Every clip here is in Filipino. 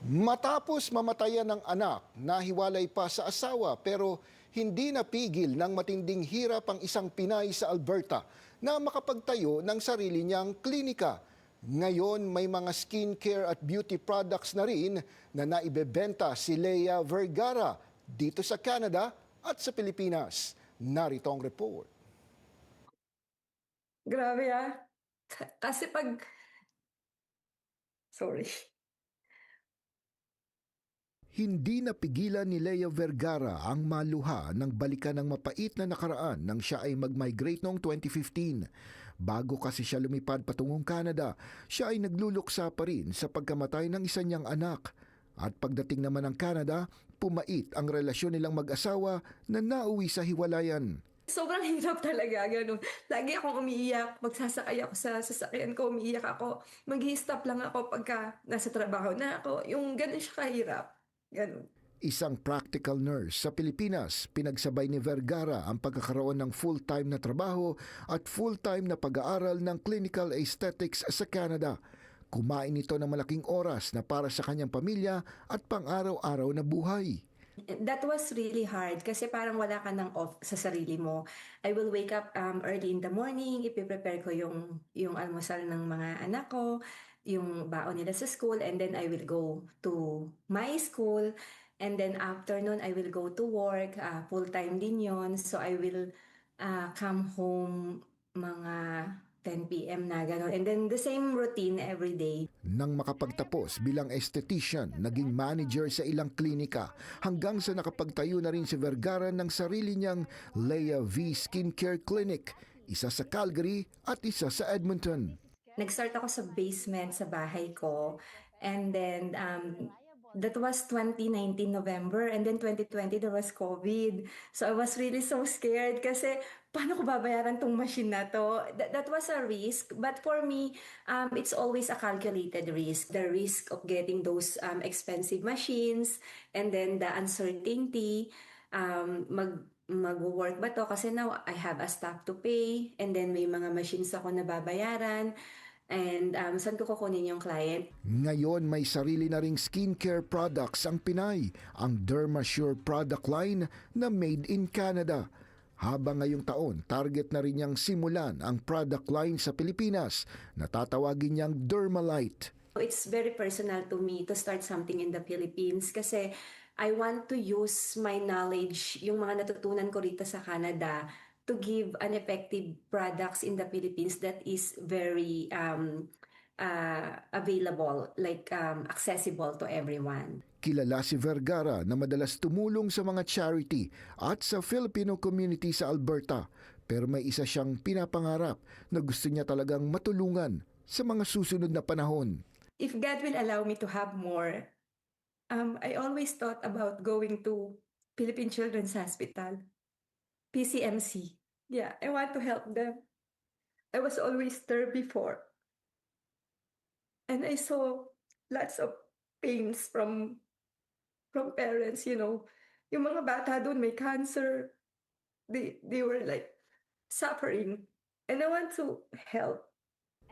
Matapos mamatayan ng anak, nahiwalay pa sa asawa pero hindi napigil ng matinding hirap ang isang Pinay sa Alberta na makapagtayo ng sarili niyang klinika. Ngayon may mga skincare at beauty products na rin na naibebenta si Lea Vergara dito sa Canada at sa Pilipinas. Narito ang report. Grabe kasi sorry. Hindi napigilan ni Lea Vergara ang maluha ng balikan ng mapait na nakaraan nang siya ay mag-migrate noong 2015. Bago kasi siya lumipad patungong Canada, siya ay nagluluksa pa rin sa pagkamatay ng isa niyang anak. At pagdating naman ng Canada, pumait ang relasyon nilang mag-asawa na nauwi sa hiwalayan. Sobrang hirap talaga, ganun. Lagi akong umiiyak, magsasakay ako sa sasakyan ko, umiiyak ako. Mag-i-stop lang ako pagka nasa trabaho na ako. Yung ganun siya kahirap. Ganun. Isang practical nurse sa Pilipinas, pinagsabay ni Vergara ang pagkakaroon ng full-time na trabaho at full-time na pag-aaral ng clinical aesthetics sa Canada. Kumain ito ng malaking oras na para sa kanyang pamilya at pang-araw-araw na buhay. That was really hard kasi parang wala ka ng off sa sarili mo. I will wake up early in the morning, ipiprepare ko yung almusal ng mga anak ko, yung baon nila sa school, and then I will go to my school. And then after nun, I will go to work, full-time din yon. So I will come home mga 10 p.m. na gano'n. And then the same routine every day. Nang makapagtapos bilang esthetician, naging manager sa ilang klinika hanggang sa nakapagtayo na rin si Vergara ng sarili niyang Lea V Skincare Clinic, isa sa Calgary at isa sa Edmonton. Nag-start ako sa basement sa bahay ko. And then that was 2019 November, and then 2020 there was COVID. So I was really so scared kasi paano ko babayaran tong machine na to? That was a risk, but for me, it's always a calculated risk. The risk of getting those expensive machines, and then the uncertainty, mag-work ba to? Kasi now I have a staff to pay, and then may mga machines ako na babayaran. And saan ko kukunin yung client? Ngayon may sarili na ring skincare products ang Pinay, ang Dermasure product line na made in Canada. Habang ngayong taon, target na rin niyang simulan ang product line sa Pilipinas na tatawagin niyang Dermalite. It's very personal to me to start something in the Philippines kasi I want to use my knowledge, yung mga natutunan ko rito sa Canada, to give an effective products in the Philippines that is very available, like accessible to everyone. Kilala si Vergara na madalas tumulong sa mga charity at sa Filipino community sa Alberta. Pero may isa siyang pinapangarap na gusto niya talagang matulungan sa mga susunod na panahon. If God will allow me to have more, I always thought about going to Philippine Children's Hospital, PCMC. Yeah, I want to help them. I was always there before. And I saw lots of pains from parents, you know. Yung mga bata doon may cancer. They were like suffering. And I want to help.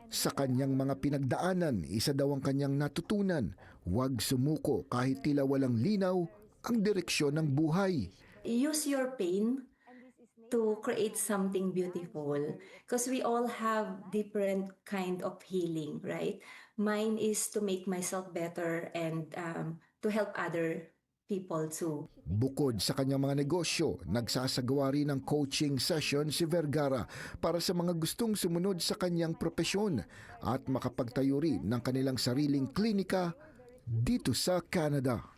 Sa kanyang mga pinagdaanan, isa daw ang kanyang natutunan, huwag sumuko kahit tila walang linaw ang direksyon ng buhay. Use your pain to create something beautiful because we all have different kind of healing, right? Mine is to make myself better and to help other people too. Bukod sa kanyang mga negosyo, nagsasagawa rin ng coaching session si Vergara para sa mga gustong sumunod sa kanyang propesyon at makapagtayo rin ng kanilang sariling klinika dito sa Canada.